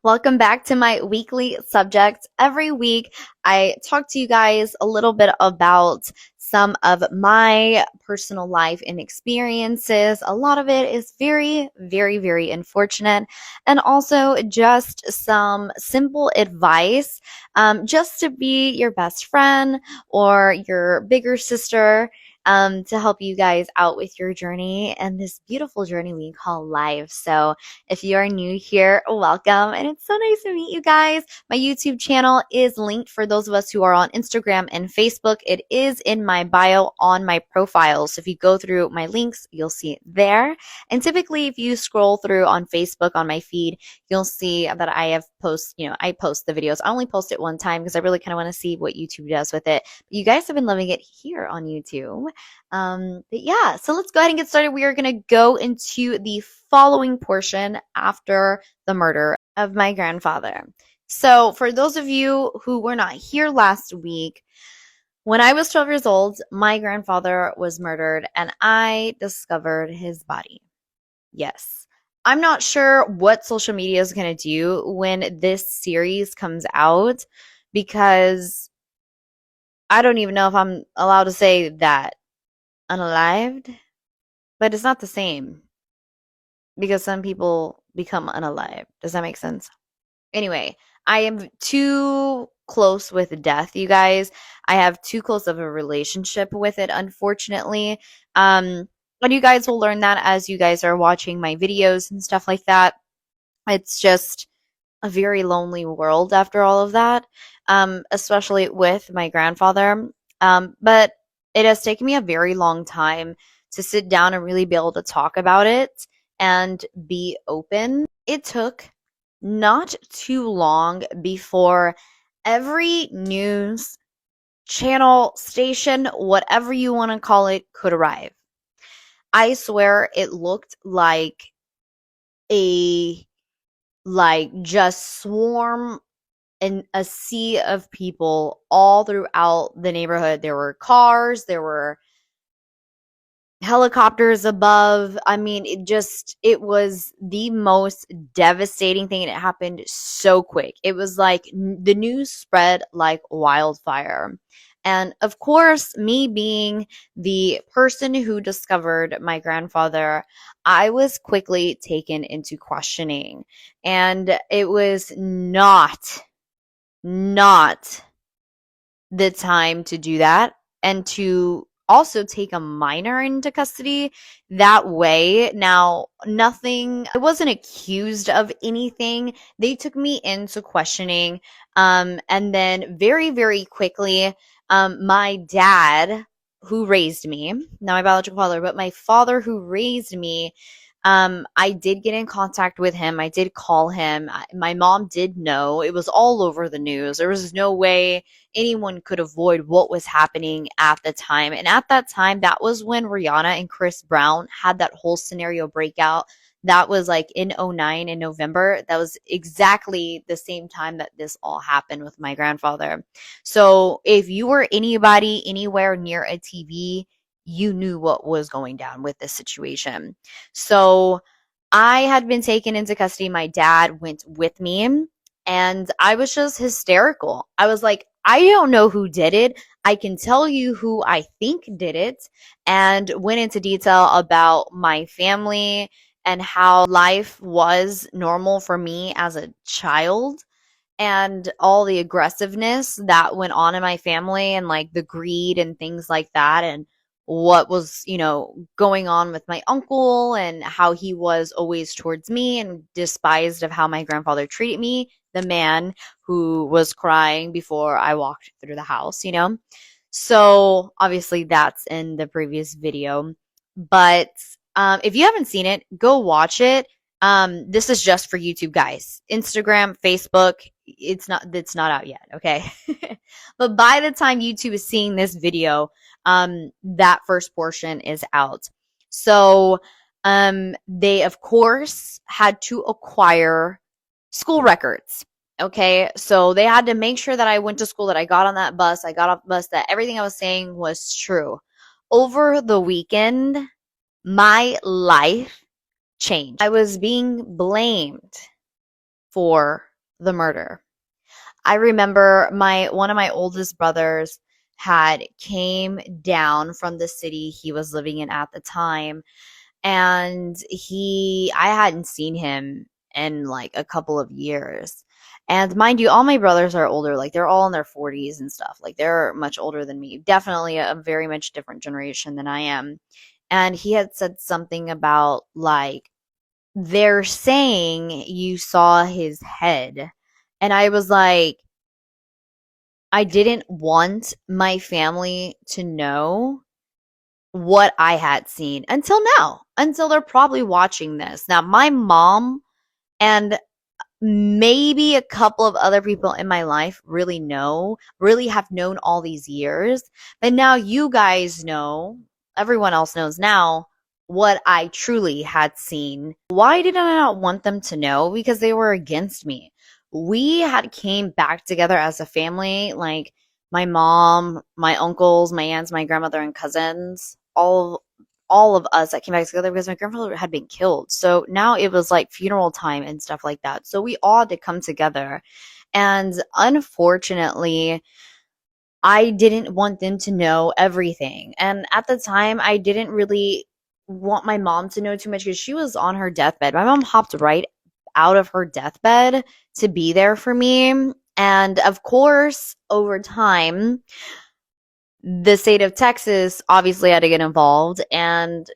Welcome back to my weekly subject. Every week, I talk to you guys a little bit about some of my personal life and experiences. A lot of it is very unfortunate, and also just some simple advice, just to be your best friend or your bigger sister. To help you guys out with your journey and this beautiful journey we call life. So, if you are new here, welcome. And it's so nice to meet you guys. My YouTube channel is linked for those of us who are on Instagram and Facebook. It is in my bio on my profile. So if you go through my links, you'll see it there. And typically, if you scroll through on Facebook on my feed, you'll see that I post the videos. I only post it one time because I really kind of want to see what YouTube does with it. But you guys have been loving it here on YouTube. But yeah, so let's go ahead and get started. We are going to go into the following portion after the murder of my grandfather. So, for those of you who were not here last week, when I was 12 years old, my grandfather was murdered and I discovered his body. Yes. I'm not sure what social media is going to do when this series comes out because I don't even know if I'm allowed to say that unalived, but it's not the same because some people become unalive. Does that make sense? Anyway, I am too close with death, you guys. I have too close of a relationship with it, unfortunately. And you guys will learn that as you guys are watching my videos and stuff like that. It's just a very lonely world after all of that, especially with my grandfather. But it has taken me a very long time to sit down and really be able to talk about it and be open. It took not too long before every news channel, station, whatever you want to call it, could arrive. I swear it looked a just swarm and a sea of people all throughout the neighborhood. There were cars, there were helicopters above. I mean, it was the most devastating thing, and it happened so quick. It was like the news spread like wildfire. And of course, me being the person who discovered my grandfather, I was quickly taken into questioning. And it was not the time to do that and to also take a minor into custody that way. Now, I wasn't accused of anything. They took me into questioning. And then very quickly, my dad, who raised me, not my biological father, but my father who raised me, I did get in contact with him. I did call him. My mom did know. It was all over the news. There was no way anyone could avoid what was happening at the time. And at that time, that was when Rihanna and Chris Brown had that whole scenario breakout. That was like in '09 in November. That was exactly the same time that this all happened with my grandfather. So if you were anybody anywhere near a TV, you knew what was going down with this situation. So I had been taken into custody. My dad went with me and I was just hysterical. I was like, I don't know who did it. I can tell you who I think did it, and went into detail about my family and how life was normal for me as a child and all the aggressiveness that went on in my family and like the greed and things like that, and what was going on with my uncle and how he was always towards me and despised of how my grandfather treated me, the man who was crying before I walked through the house. So obviously that's in the previous video, but if you haven't seen it, go watch it. This is just for YouTube, guys. Instagram, Facebook, it's not out yet, okay? But by the time YouTube is seeing this video, that first portion is out. So they of course had to acquire school records. Okay, so they had to make sure that I went to school, that I got on that bus, I got off the bus, that everything I was saying was true. Over the weekend, my life changed. I was being blamed for the murder. I remember my one of my oldest brothers had came down from the city he was living in at the time, and he I hadn't seen him in like a couple of years. And mind you, all my brothers are older, like they're all in their 40s and stuff. Like they're much older than me. Definitely a very much different generation than I am. And he had said something about like they're saying you saw his head. And I was like, I didn't want my family to know what I had seen until now, until they're probably watching this. Now, my mom and maybe a couple of other people in my life really have known all these years. But now you guys know, everyone else knows now what I truly had seen. Why did I not want them to know? Because they were against me. We had came back together as a family, like my mom, my uncles, my aunts, my grandmother and cousins, all of us that came back together because my grandfather had been killed. So now it was like funeral time and stuff like that. So we all had to come together. And unfortunately, I didn't want them to know everything. And at the time, I didn't really want my mom to know too much because she was on her deathbed. My mom hopped right out of her deathbed to be there for me. And of course, over time, the state of Texas obviously had to get involved. And,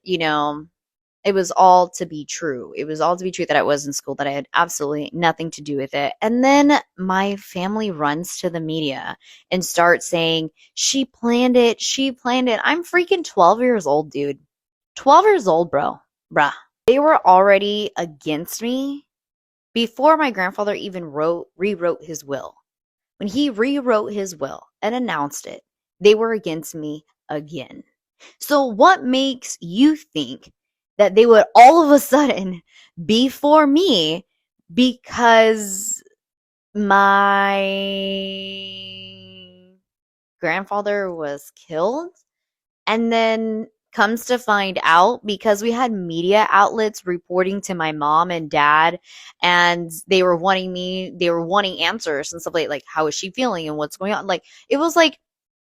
it was all to be true. It was all to be true that I was in school, that I had absolutely nothing to do with it. And then my family runs to the media and starts saying, she planned it. She planned it. I'm freaking 12 years old, dude. 12 years old, bro. Bruh. They were already against me before my grandfather even rewrote his will. When he rewrote his will and announced it, they were against me again. So what makes you think that they would all of a sudden be for me because my grandfather was killed? And then comes to find out, because we had media outlets reporting to my mom and dad, and they were wanting answers and stuff like how is she feeling and what's going on. Like it was like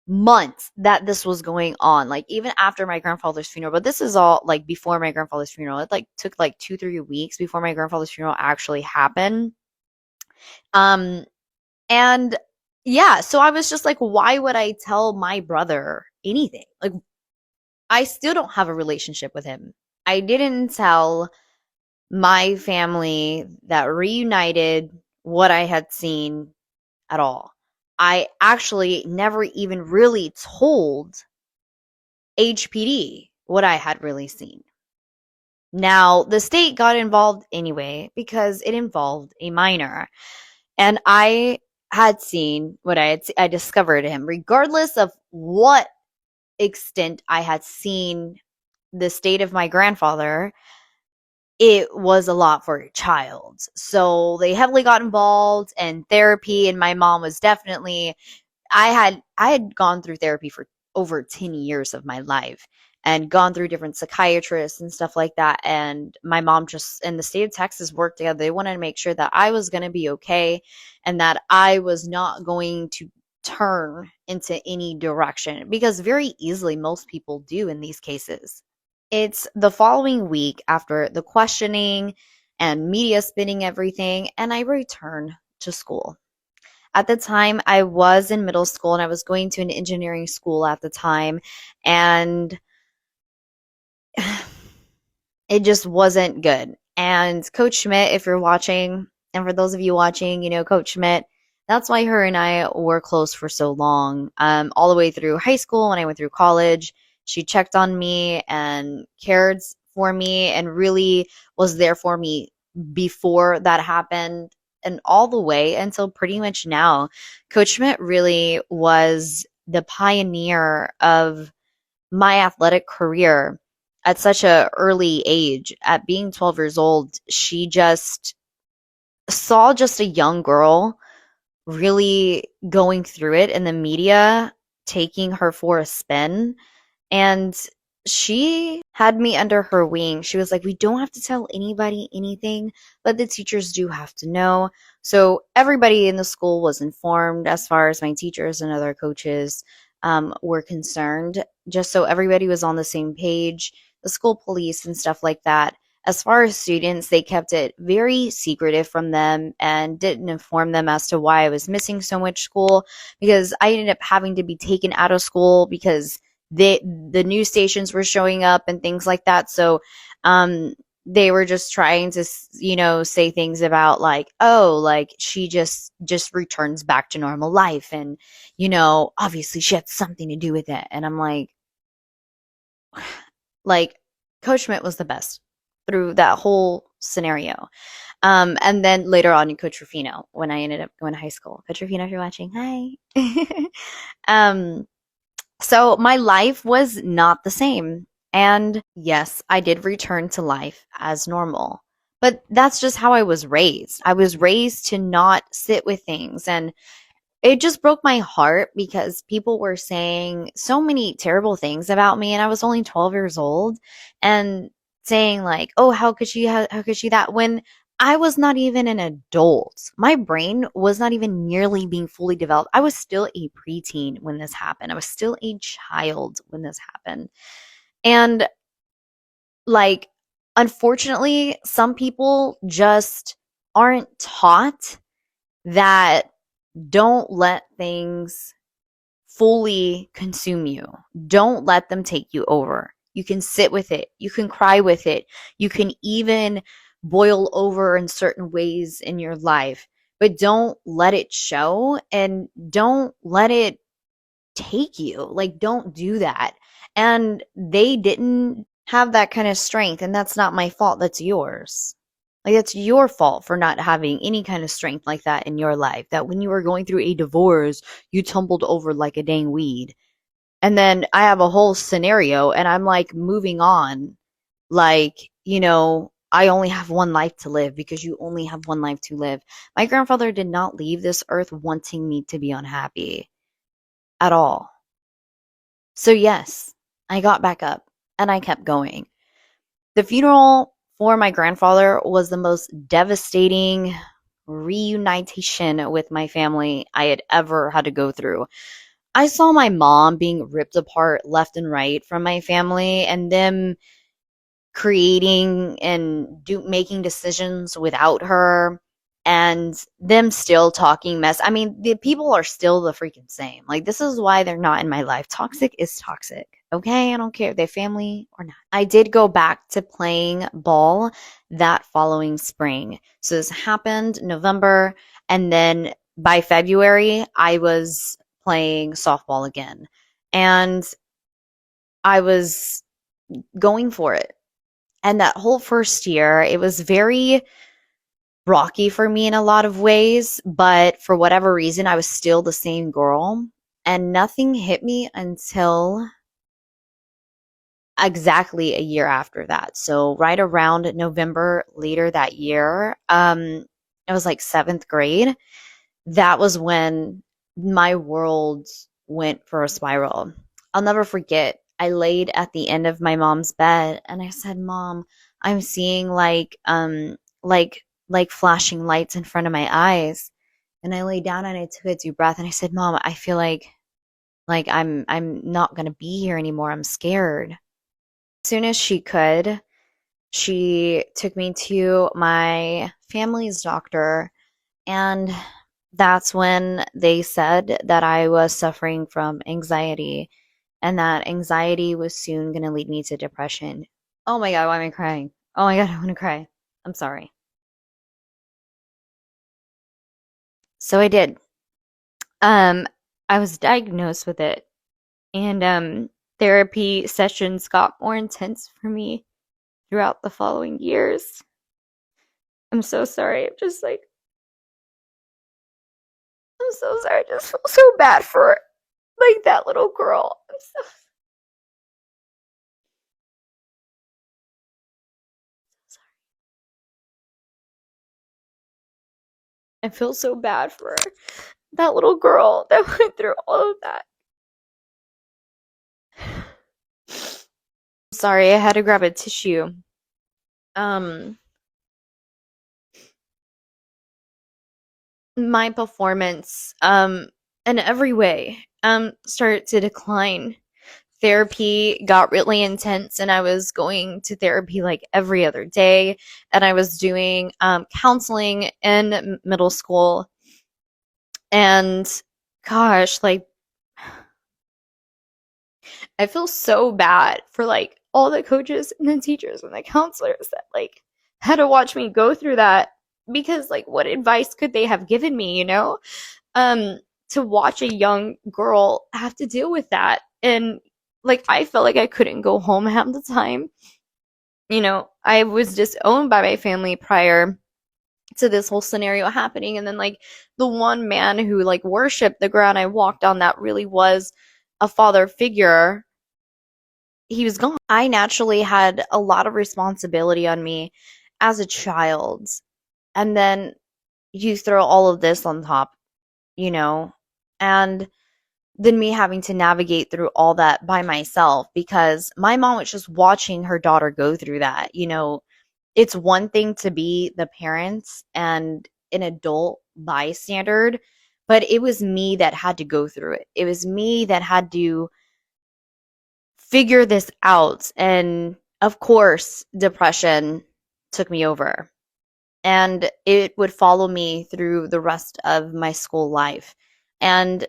months that this was going on, like even after my grandfather's funeral. But this is all like before my grandfather's funeral. It like took like 2-3 weeks before my grandfather's funeral actually happened. um and yeah, so I was just like, why would I tell my brother anything? Like, I still don't have a relationship with him. I didn't tell my family that reunited what I had seen at all. I actually never even really told HPD what I had really seen. Now, the state got involved anyway because it involved a minor. And I had seen what I discovered him, regardless of what extent I had seen the state of my grandfather. It was a lot for a child. So they heavily got involved in therapy, and my mom was definitely I had gone through therapy for over 10 years of my life and gone through different psychiatrists and stuff like that. And my mom just in the state of Texas worked together. They wanted to make sure that I was going to be okay and that I was not going to turn into any direction, because very easily most people do in these cases. It's the following week after the questioning and media spinning everything, and I return to school. At the time, I was in middle school and I was going to an engineering school at the time, and it just wasn't good. And Coach Schmidt, if you're watching, and for those of you watching, Coach Schmidt, that's why her and I were close for so long. All the way through high school, when I went through college, she checked on me and cared for me and really was there for me before that happened and all the way until pretty much now. Coach Schmidt really was the pioneer of my athletic career at such a early age. At being 12 years old, she just saw just a young girl really going through it, and the media taking her for a spin. And she had me under her wing. She was like, we don't have to tell anybody anything, but the teachers do have to know. So everybody in the school was informed as far as my teachers and other coaches were concerned, just so everybody was on the same page, the school police and stuff like that. As far as students, they kept it very secretive from them and didn't inform them as to why I was missing so much school, because I ended up having to be taken out of school because the news stations were showing up and things like that. So um they were just trying to say things about like, oh, like she just returns back to normal life, and obviously she had something to do with it. And I'm like Coach Schmidt was the best through that whole scenario. And then later on in Coach Rufino, when I ended up going to high school. Coach Rufino, if you're watching, hi. um so my life was not the same. And yes, I did return to life as normal. But that's just how I was raised. I was raised to not sit with things. And it just broke my heart because people were saying so many terrible things about me. And I was only 12 years old and saying, like, oh, how could she that? When I was not even an adult. My brain was not even nearly being fully developed. I was still a preteen when this happened. I was still a child when this happened. And like, unfortunately, some people just aren't taught that don't let things fully consume you. Don't let them take you over. You can sit with it. You can cry with it. You can even boil over in certain ways in your life, but don't let it show and don't let it take you. Like, don't do that. And they didn't have that kind of strength, and that's not my fault. That's yours. Like, it's your fault for not having any kind of strength like that in your life. That when you were going through a divorce, you tumbled over like a dang weed. And then I have a whole scenario, and I'm like moving on. Like, I only have one life to live because you only have one life to live. My grandfather did not leave this earth wanting me to be unhappy at all. So, yes, I got back up and I kept going. The funeral for my grandfather was the most devastating reunition with my family I had ever had to go through. I saw my mom being ripped apart left and right from my family, and them creating and making decisions without her, and them still talking mess. I mean, the people are still the freaking same. Like, this is why they're not in my life. Toxic is toxic. Okay, I don't care if they're family or not. I did go back to playing ball that following spring. So this happened November, and then by February I was playing softball again. And I was going for it. And that whole first year, it was very rocky for me in a lot of ways, but for whatever reason, I was still the same girl. And nothing hit me until exactly a year after that. So right around November later that year, it was like seventh grade. That was when my world went for a spiral. I'll never forget. I laid at the end of my mom's bed and I said, "Mom, I'm seeing like flashing lights in front of my eyes." And I lay down and I took a deep breath and I said, "Mom, I feel like I'm not gonna be here anymore. I'm scared." As soon as she could, she took me to my family's doctor, and that's when they said that I was suffering from anxiety and that anxiety was soon going to lead me to depression. Oh my God, why am I crying? Oh my God, I want to cry. I'm sorry. So I did. Um, I was diagnosed with it, and therapy sessions got more intense for me throughout the following years. I'm so sorry. I'm so sorry. I just feel so bad for like that little girl. I'm so sorry. I feel so bad for her. That little girl that went through all of that. Sorry, I had to grab a tissue. Um, my performance, in every way, started to decline. Therapy got really intense, and I was going to therapy like every other day, and I was doing counseling in middle school. And gosh, like, I feel so bad for like all the coaches and the teachers and the counselors that like had to watch me go through that, because like what advice could they have given me, um to watch a young girl have to deal with that. And like I felt like I couldn't go home half the time. I was disowned by my family prior to this whole scenario happening, and then like the one man who like worshiped the ground I walked on, that really was a father figure, he was gone. I naturally had a lot of responsibility on me as a child. And then you throw all of this on top, you know, and then me having to navigate through all that by myself, because my mom was just watching her daughter go through that. It's one thing to be the parents and an adult bystander, but it was me that had to go through it. It was me that had to figure this out. And of course, depression took me over, and it would follow me through the rest of my school life. And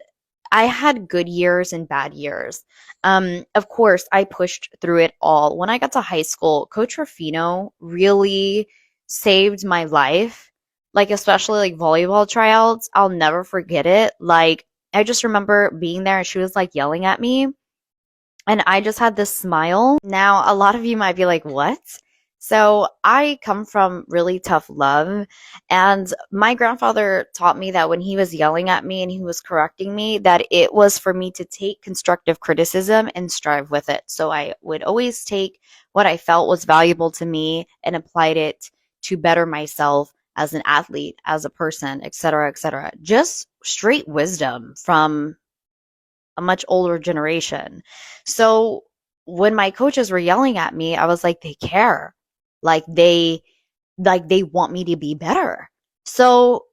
I had good years and bad years. Of course, I pushed through it all. When I got to high school, Coach Rufino really saved my life, like, especially like volleyball tryouts. I'll never forget it. Like, I just remember being there and she was like yelling at me, and I just had this smile. Now, a lot of you might be like, what? So, I come from really tough love. And my grandfather taught me that when he was yelling at me and he was correcting me, that it was for me to take constructive criticism and strive with it. So, I would always take what I felt was valuable to me and applied it to better myself as an athlete, as a person, etc., etc. Just straight wisdom from a much older generation. So when my coaches were yelling at me, I was like, they care. Like they want me to be better. So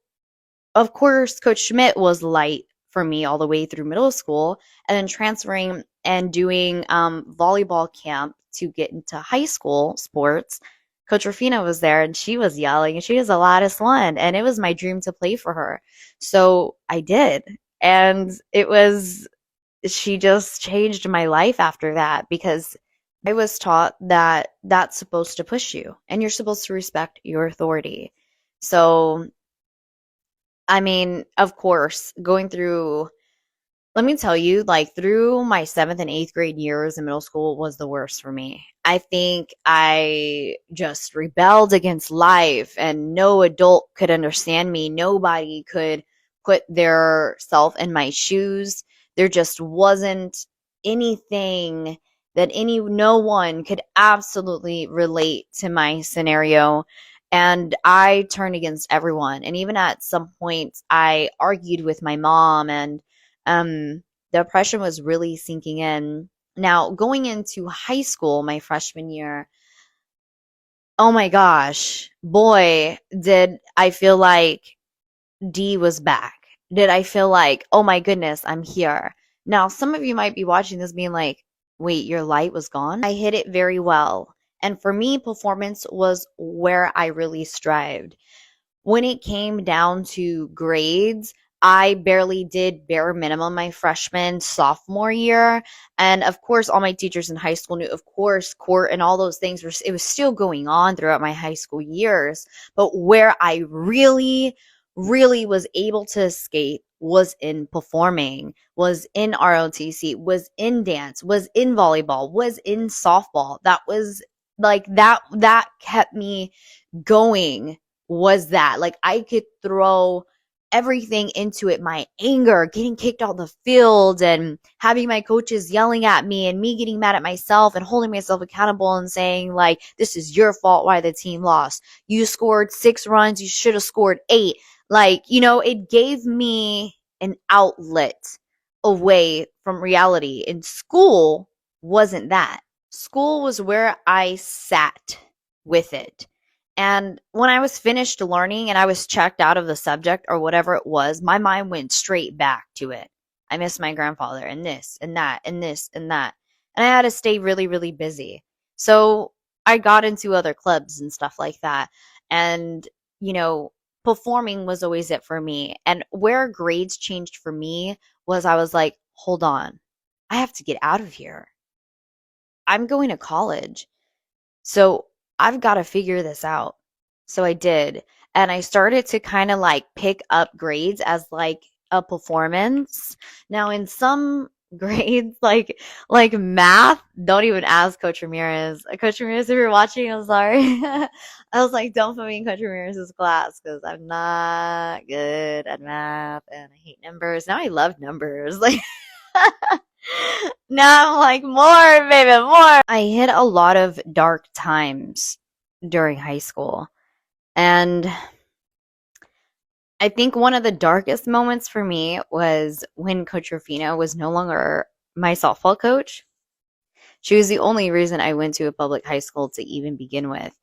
of course, Coach Schmidt was light for me all the way through middle school, and then transferring and doing volleyball camp to get into high school sports. Coach Rufino was there, and she was yelling, and she was the loudest one, and it was my dream to play for her. So I did, and she just changed my life after that, because I was taught that that's supposed to push you and you're supposed to respect your authority. So, I mean, of course, going through, let me tell you, like through my seventh and eighth grade years in middle school was the worst for me. I think I just rebelled against life, and no adult could understand me. Nobody could put their self in my shoes. There just wasn't anything that no one could absolutely relate to my scenario. And I turned against everyone. And even at some point, I argued with my mom, and um, the oppression was really sinking in. Now, going into high school, my freshman year, oh my gosh, boy, did I feel like D was back. Did I feel like, oh my goodness, I'm here. Now, some of you might be watching this being like, wait, your light was gone? I hit it very well. And for me, performance was where I really strived. When it came down to grades, I barely did bare minimum my freshman, sophomore year. And of course, all my teachers in high school knew, of course, court and all those things it was still going on throughout my high school years. But where I really, really was able to escape was in performing, was in ROTC, was in dance, was in volleyball, was in softball. That was like that kept me going, was that like I could throw everything into it, my anger, getting kicked off the field, and having my coaches yelling at me, and me getting mad at myself and holding myself accountable and saying like, this is your fault why the team lost. You scored 6 runs, you should have scored 8. Like, it gave me an outlet away from reality. In school wasn't that. school was where I sat with it. And when I was finished learning and I was checked out of the subject or whatever it was, my mind went straight back to it. I miss my grandfather and this and that and this and that. And I had to stay really, really busy. So I got into other clubs and stuff like that. And, you know, performing was always it for me. And where grades changed for me was I was like, hold on, I have to get out of here. I'm going to college. So I've got to figure this out. So I did. And I started to kind of like pick up grades as like a performance. Now in some grades like math, don't even ask Coach Ramirez. Coach Ramirez, if you're watching, I'm sorry. I was like, don't put me in Coach Ramirez's class because I'm not good at math and I hate numbers. Now I love numbers. Like now I'm like, more, baby, more. I hit a lot of dark times during high school. And I think one of the darkest moments for me was when Coach Rufino was no longer my softball coach. She was the only reason I went to a public high school to even begin with.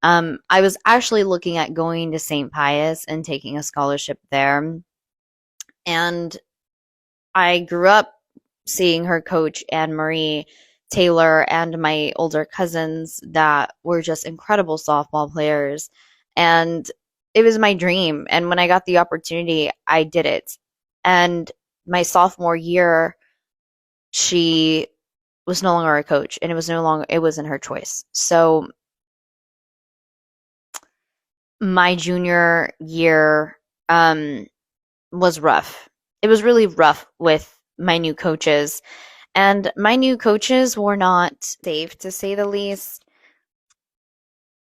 I was actually looking at going to St. Pius and taking a scholarship there. And I grew up seeing her coach Anne Marie Taylor and my older cousins that were just incredible softball players. And it was my dream. And when I got the opportunity, I did it. And my sophomore year, she was no longer a coach and it wasn't her choice. So my junior year was rough. It was really rough with my new coaches. And my new coaches were not safe, to say the least.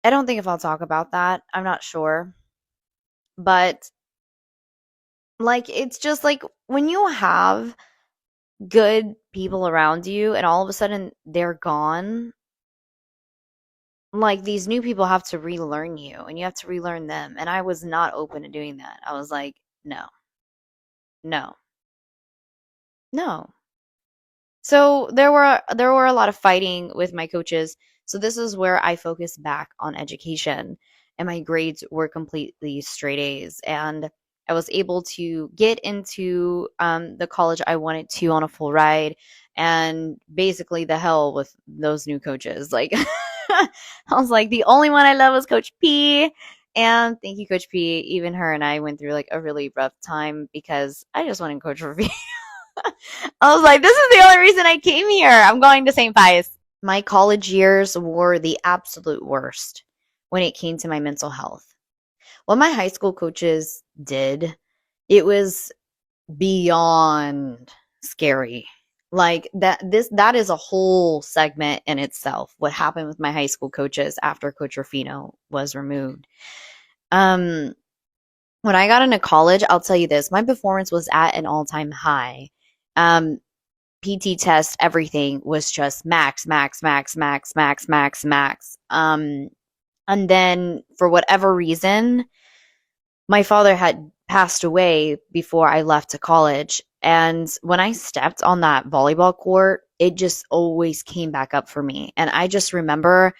I don't think if I'll talk about that. I'm not sure. But, like, it's just like when you have good people around you and all of a sudden they're gone, like, these new people have to relearn you and you have to relearn them. And I was not open to doing that. I was like, no, no, no. So there were a lot of fighting with my coaches. So this is where I focused back on education, and my grades were completely straight A's, and I was able to get into the college I wanted to on a full ride, and basically the hell with those new coaches. Like I was like, the only one I love was Coach P. And thank you, Coach P. Even her and I went through like a really rough time because I just wanted Coach Revere. I was like, this is the only reason I came here. I'm going to St. Pius. My college years were the absolute worst when it came to my mental health. What my high school coaches did, it was beyond scary. Like that is a whole segment in itself. What happened with my high school coaches after Coach Rufino was removed. When I got into college, I'll tell you this, my performance was at an all-time high. Um, PT test, everything was just max, max, max, max, max, max, max. And then for whatever reason, my father had passed away before I left to college. And when I stepped on that volleyball court, it just always came back up for me. And I just remember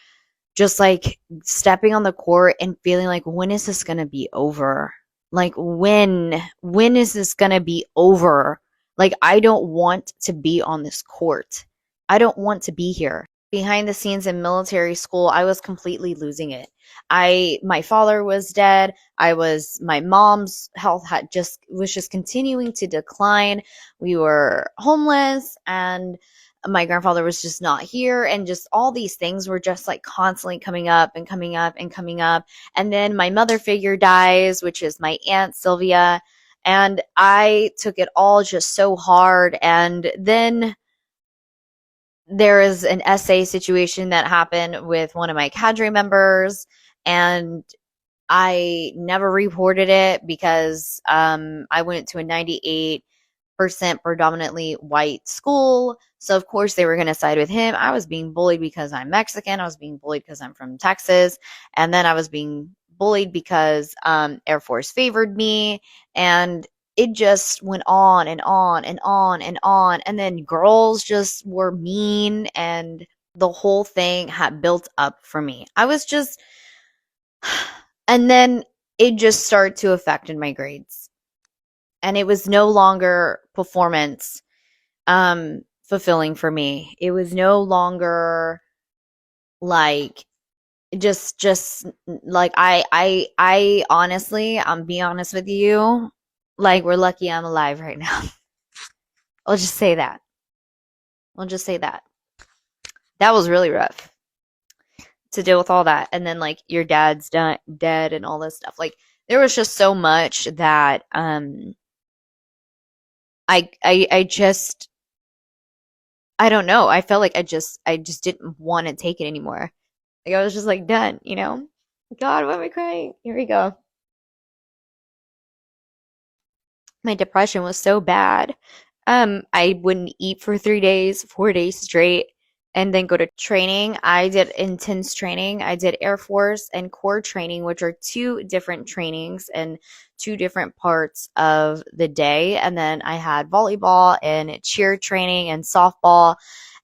just like stepping on the court and feeling like, when is this going to be over? Like, when is this going to be over? Like, I don't want to be on this court. I don't want to be here. Behind the scenes in military school, I was completely losing it. My father was dead. My mom's health was just continuing to decline. We were homeless and my grandfather was just not here, and just all these things were just like constantly coming up and coming up and coming up. And then my mother figure dies, which is my aunt Sylvia, and I took it all just so hard. And then there is an essay situation that happened with one of my cadre members, and I never reported it because I went to a 98% predominantly white school. So of course they were going to side with him. I was being bullied because I'm Mexican. I was being bullied because I'm from Texas. And then I was being bullied because Air Force favored me. And it just went on and on and on and on. And then girls just were mean and the whole thing had built up for me. I was just, and then it just started to affect in my grades. And it was no longer performance fulfilling for me. It was no longer like just like I honestly, I'm being honest with you, like we're lucky I'm alive right now. I'll just say that. I'll just say that. That was really rough to deal with all that. And then like your dad's dead and all this stuff. Like there was just so much that I just I don't know. I felt like I just didn't want to take it anymore. Like I was just like done, you know? God, why am I crying? Here we go. My depression was so bad. I wouldn't eat for 3 days, 4 days straight, and then go to training. I did intense training. I did Air Force and Corps training, which are two different trainings and two different parts of the day. And then I had volleyball and cheer training and softball.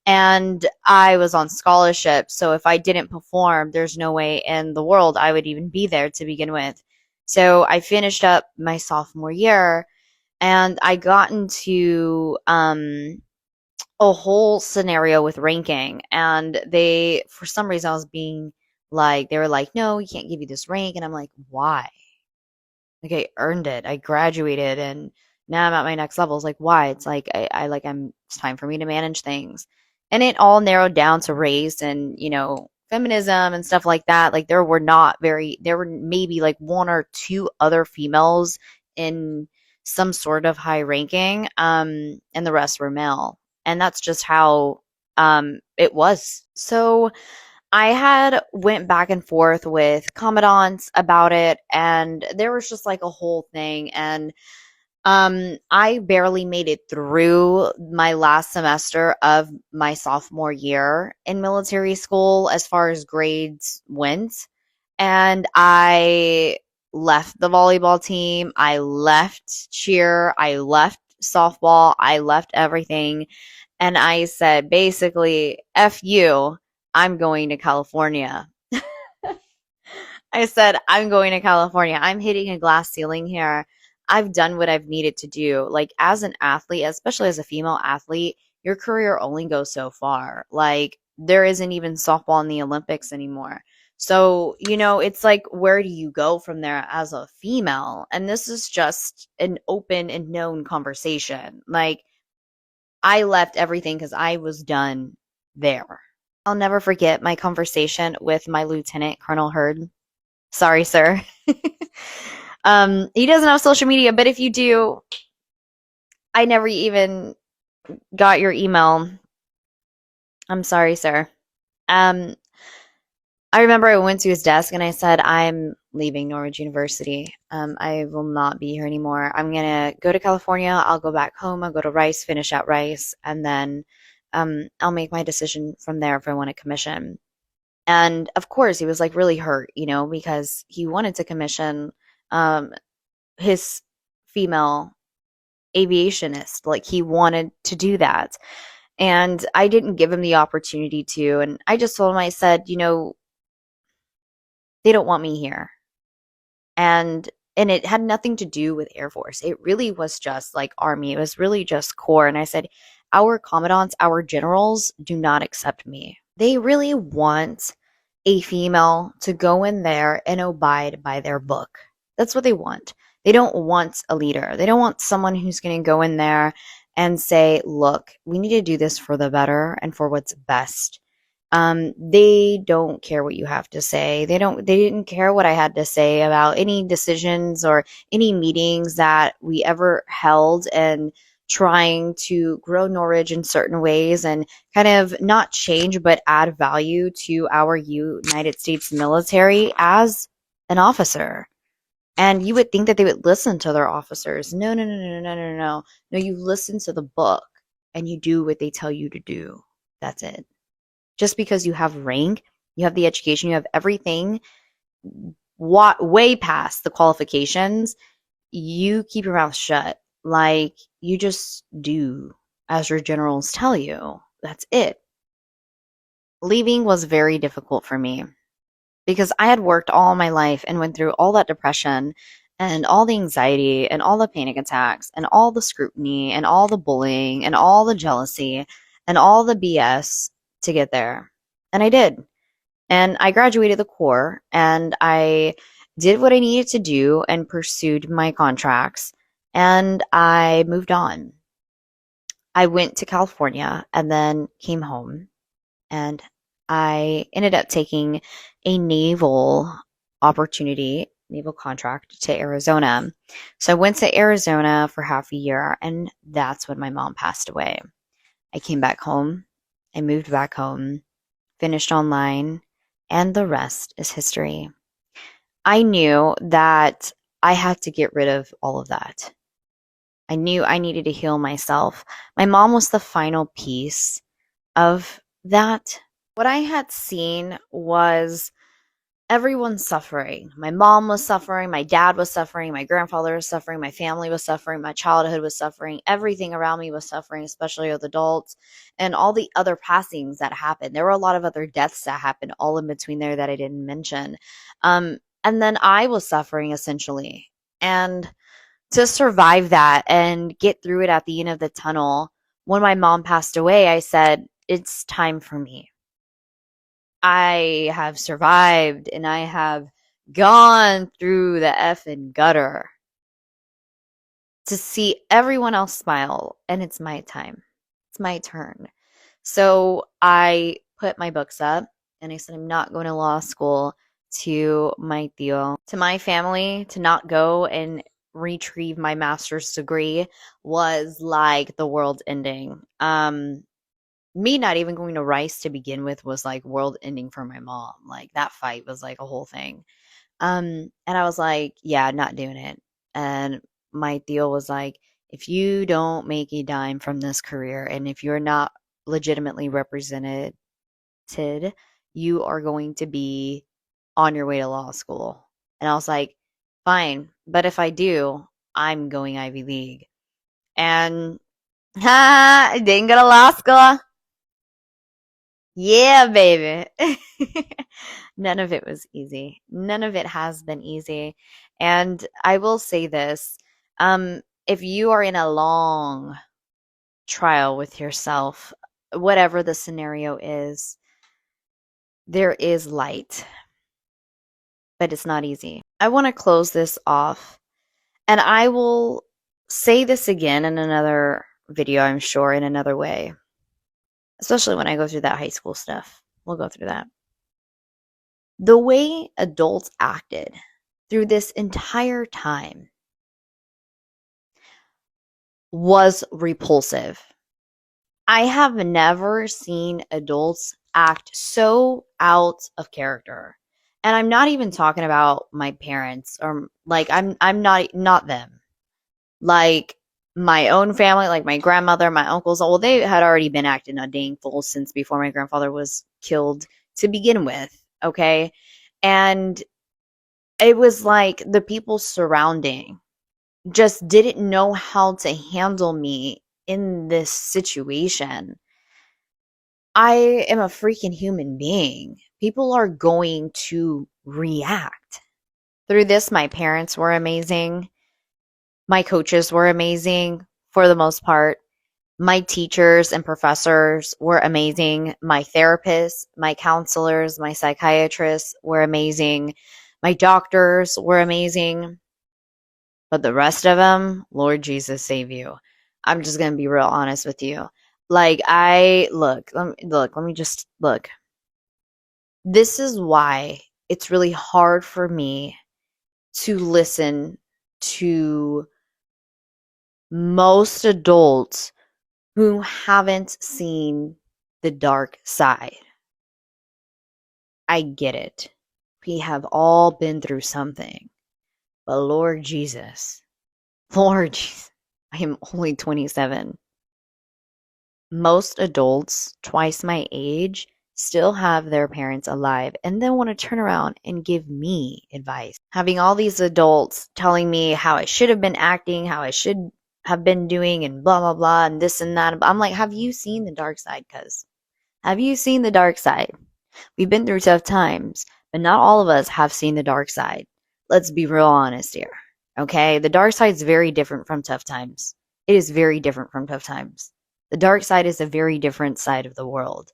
And I was on scholarship. So if I didn't perform, there's no way in the world I would even be there to begin with. So I finished up my sophomore year and I got into a whole scenario with ranking. And they, for some reason, I was being like, they were like, no, we can't give you this rank. And I'm like, why? Like I earned it. I graduated and now I'm at my next level. It's like, why? It's like I like it's time for me to manage things. And it all narrowed down to race and, feminism and stuff like that. Like there were maybe like one or two other females in some sort of high ranking, and the rest were male. And that's just how it was. So I had went back and forth with commandants about it, and there was just like a whole thing. And I barely made it through my last semester of my sophomore year in military school as far as grades went. And I left the volleyball team, I left cheer, I left softball, I left everything. And I said, basically, F you, I'm going to California. I said, I'm going to California. I'm hitting a glass ceiling here. I've done what I've needed to do. Like, as an athlete, especially as a female athlete, your career only goes so far. Like, there isn't even softball in the Olympics anymore. So, it's like, where do you go from there as a female? And this is just an open and known conversation. Like, I left everything because I was done there. I'll never forget my conversation with my lieutenant, Colonel Hurd. Sorry, sir. He doesn't have social media, but if you do, I never even got your email. I'm sorry, sir. Um, I remember I went to his desk and I said, I'm leaving Norwich University. I will not be here anymore. I'm gonna go to California. I'll go back home. I'll go to Rice, finish out Rice, and then I'll make my decision from there if I want to commission. And of course, he was like really hurt, because he wanted to commission um, his female aviationist. Like he wanted to do that. And I didn't give him the opportunity to. And I just told him, I said, they don't want me here. And it had nothing to do with Air Force. It really was just like Army. It was really just Corps. And I said, our commandants, our generals do not accept me. They really want a female to go in there and abide by their book. That's what they want. They don't want a leader. They don't want someone who's going to go in there and say, look, we need to do this for the better and for what's best. They don't care what you have to say. They didn't care what I had to say about any decisions or any meetings that we ever held, and trying to grow Norwich in certain ways and kind of not change, but add value to our United States military as an officer. And you would think that they would listen to their officers. No, no, no, no, no, no, no, no. No, you listen to the book and you do what they tell you to do. That's it. Just because you have rank, you have the education, you have everything way past the qualifications, you keep your mouth shut. Like, you just do as your generals tell you. That's it. Leaving was very difficult for me because I had worked all my life and went through all that depression and all the anxiety and all the panic attacks and all the scrutiny and all the bullying and all the jealousy and all the BS to get there. And I did. And I graduated the Corps and I did what I needed to do and pursued my contracts and I moved on. I went to California and then came home and I ended up taking a naval contract to Arizona. So I went to Arizona for half a year, and that's when my mom passed away. I came back home, I moved back home, finished online, and the rest is history. I knew that I had to get rid of all of that. I knew I needed to heal myself. My mom was the final piece of that. What I had seen was everyone suffering. My mom was suffering, my dad was suffering, my grandfather was suffering, my family was suffering, my childhood was suffering, everything around me was suffering, especially with adults, and all the other passings that happened. There were a lot of other deaths that happened all in between there that I didn't mention. And then I was suffering essentially. And to survive that and get through it at the end of the tunnel, when my mom passed away, I said, it's time for me. I have survived and I have gone through the effing gutter to see everyone else smile, and it's my time. It's my turn. So I put my books up and I said, I'm not going to law school. To my tío, to my family, to not go and retrieve my master's degree was like the world ending. Me not even going to Rice to begin with was like world ending for my mom. Like that fight was like a whole thing. And I was like, yeah, not doing it. And my deal was like, if you don't make a dime from this career and if you're not legitimately represented, you are going to be on your way to law school. And I was like, fine, but if I do, I'm going Ivy League. And I didn't go to law school. Yeah, baby. None of it was easy. None of it has been easy. And I will say this, if you are in a long trial with yourself, whatever the scenario is, there is light, but it's not easy. I want to close this off, and I will say this again in another video, I'm sure, in another way, especially when I go through that high school stuff. We'll go through that. The way adults acted through this entire time was repulsive. I have never seen adults act so out of character. And I'm not even talking about my parents or like I'm not them. Like my own family, like my grandmother, my uncles, well, they had already been acting a dang fool since before my grandfather was killed to begin with. Okay. And it was like the people surrounding just didn't know how to handle me in this situation. I am a freaking human being. People are going to react. Through this, my parents were amazing. My coaches were amazing for the most part. My teachers and professors were amazing. My therapists, my counselors, my psychiatrists were amazing. My doctors were amazing. But the rest of them, Lord Jesus save you. I'm just going to be real honest with you. Like let me just look. This is why it's really hard for me to listen to most adults who haven't seen the dark side. I get it. We have all been through something. But Lord Jesus, I am only 27. Most adults twice my age still have their parents alive and then want to turn around and give me advice. Having all these adults telling me how I should have been acting, how I should have been doing, and blah, blah, blah, and this and that. I'm like, have you seen the dark side, cuz? Have you seen the dark side? We've been through tough times, but not all of us have seen the dark side. Let's be real honest here. Okay? The dark side is very different from tough times. It is very different from tough times. The dark side is a very different side of the world.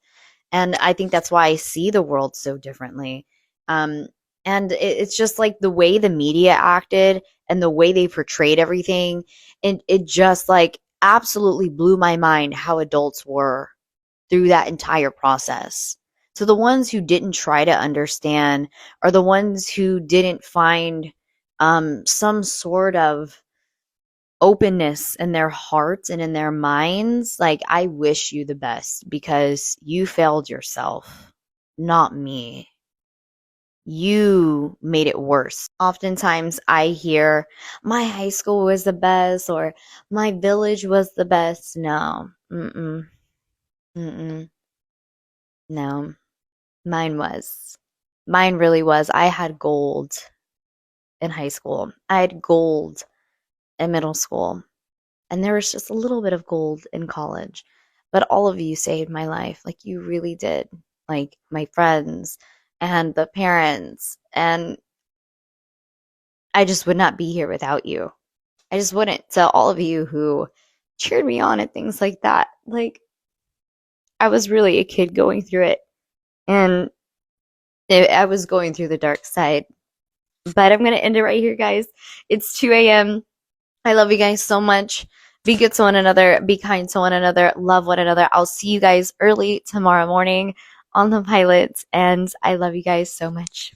And I think that's why I see the world so differently. Um, and it's just like the way the media acted and the way they portrayed everything. And it just like absolutely blew my mind how adults were through that entire process. So the ones who didn't try to understand are the ones who didn't find some sort of openness in their hearts and in their minds. Like, I wish you the best because you failed yourself, not me. You made it worse. Oftentimes I hear my high school was the best or my village was the best. No. Mm-mm. Mm-mm. No. Mine was. Mine really was. I had gold in high school. I had gold in middle school. And there was just a little bit of gold in college. But all of you saved my life. Like, you really did. Like, my friends and the parents. And I just would not be here without you. I just wouldn't. So, all of you who cheered me on and things like that. Like, I was really a kid going through it. And I was going through the dark side. But I'm going to end it right here, guys. It's 2 a.m. I love you guys so much. Be good to one another. Be kind to one another. Love one another. I'll see you guys early tomorrow morning on the pilot. And I love you guys so much.